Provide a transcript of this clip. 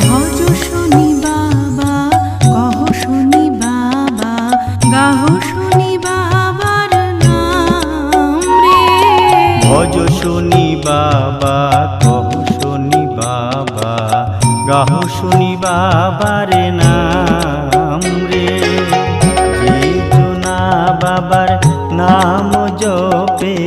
ভজ শনি বাবা কহ শনি বাবা গাহ শনি বাবার নাম রে। ভজ শনি বাবা কহ শনি বাবা গাহ শনি বাবার নাম রে। যে জনা বাবার নাম জপে